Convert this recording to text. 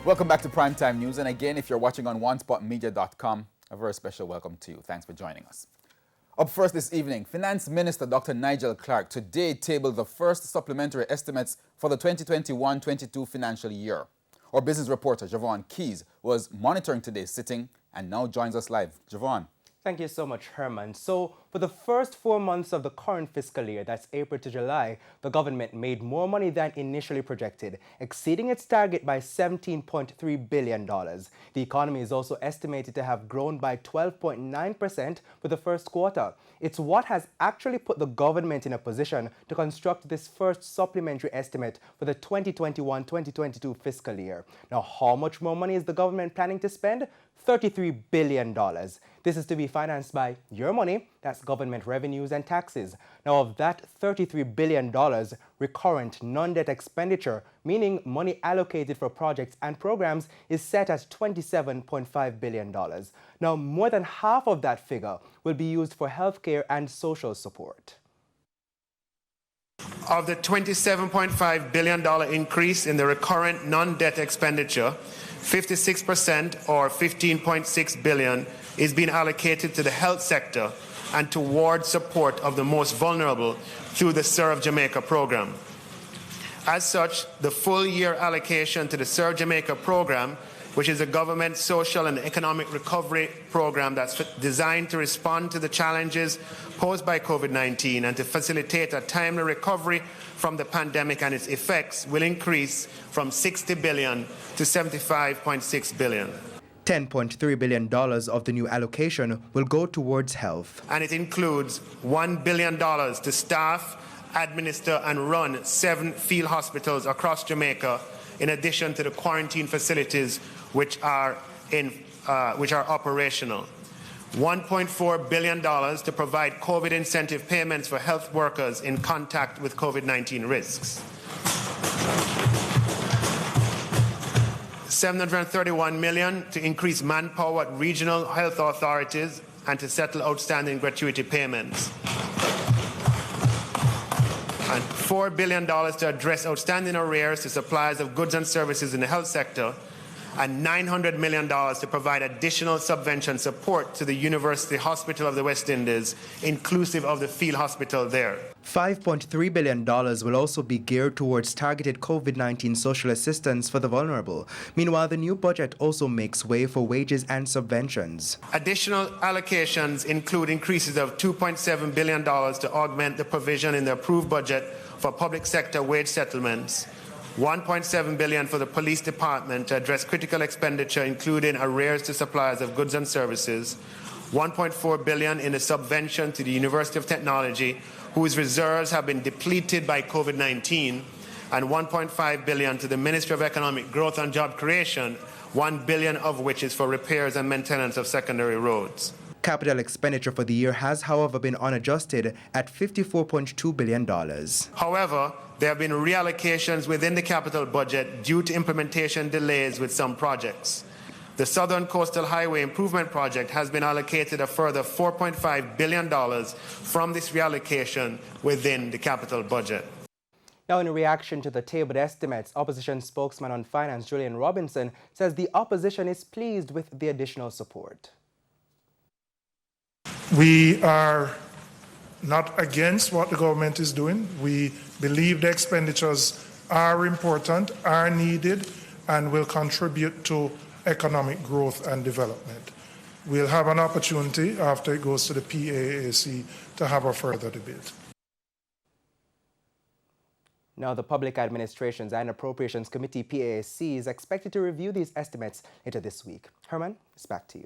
Welcome back to Primetime News. And again, if you're watching on onespotmedia.com, a very special welcome to you. Thanks for joining us. Up first this evening, Finance Minister Dr. Nigel Clark today tabled the first supplementary estimates for the 2021-22 financial year. Our business reporter, Javon Keys, was monitoring today's sitting and now joins us live. Javon. Thank you so much, Herman. So, for the first 4 months of the current fiscal year, that's April to July, the government made more money than initially projected, exceeding its target by $17.3 billion. The economy is also estimated to have grown by 12.9% for the first quarter. It's what has actually put the government in a position to construct this first supplementary estimate for the 2021-2022 fiscal year. Now, how much more money is the government planning to spend? $33 billion. This is to be financed by your money, that's government revenues and taxes. Now, of that $33 billion, recurrent non-debt expenditure, meaning money allocated for projects and programs, is set at $27.5 billion. Now, more than half of that figure will be used for healthcare and social support. Of the $27.5 billion increase in the recurrent non-debt expenditure, 56% or $15.6 billion is being allocated to the health sector and towards support of the most vulnerable through the Serve Jamaica program. As such, the full year allocation to the Serve Jamaica program, which is a government social and economic recovery program that's designed to respond to the challenges posed by COVID-19 and to facilitate a timely recovery from the pandemic and its effects, will increase from $60 billion to $75.6 billion. $10.3 billion of the new allocation will go towards health. And it includes $1 billion to staff, administer and run 7 field hospitals across Jamaica, in addition to the quarantine facilities which are operational. $1.4 billion to provide COVID incentive payments for health workers in contact with COVID-19 risks. $731 million to increase manpower at regional health authorities and to settle outstanding gratuity payments. And $4 billion to address outstanding arrears to suppliers of goods and services in the health sector, and $900 million to provide additional subvention support to the University Hospital of the West Indies, inclusive of the field hospital there. $5.3 billion will also be geared towards targeted COVID-19 social assistance for the vulnerable. Meanwhile, the new budget also makes way for wages and subventions. Additional allocations include increases of $2.7 billion to augment the provision in the approved budget for public sector wage settlements, $1.7 billion for the police department to address critical expenditure, including arrears to suppliers of goods and services, $1.4 billion in a subvention to the University of Technology, whose reserves have been depleted by COVID-19, and $1.5 billion to the Ministry of Economic Growth and Job Creation, $1 billion of which is for repairs and maintenance of secondary roads. Capital expenditure for the year has, however, been unadjusted at $54.2 billion. However, there have been reallocations within the capital budget due to implementation delays with some projects. The Southern Coastal Highway Improvement Project has been allocated a further $4.5 billion from this reallocation within the capital budget. Now, in reaction to the tabled estimates, opposition spokesman on finance Julian Robinson says the opposition is pleased with the additional support. We are not against what the government is doing. We believe the expenditures are important, are needed, and will contribute to economic growth and development. We'll have an opportunity after it goes to the PAAC to have a further debate. Now, the Public Administrations and Appropriations Committee, PAAC, is expected to review these estimates later this week. Herman, it's back to you.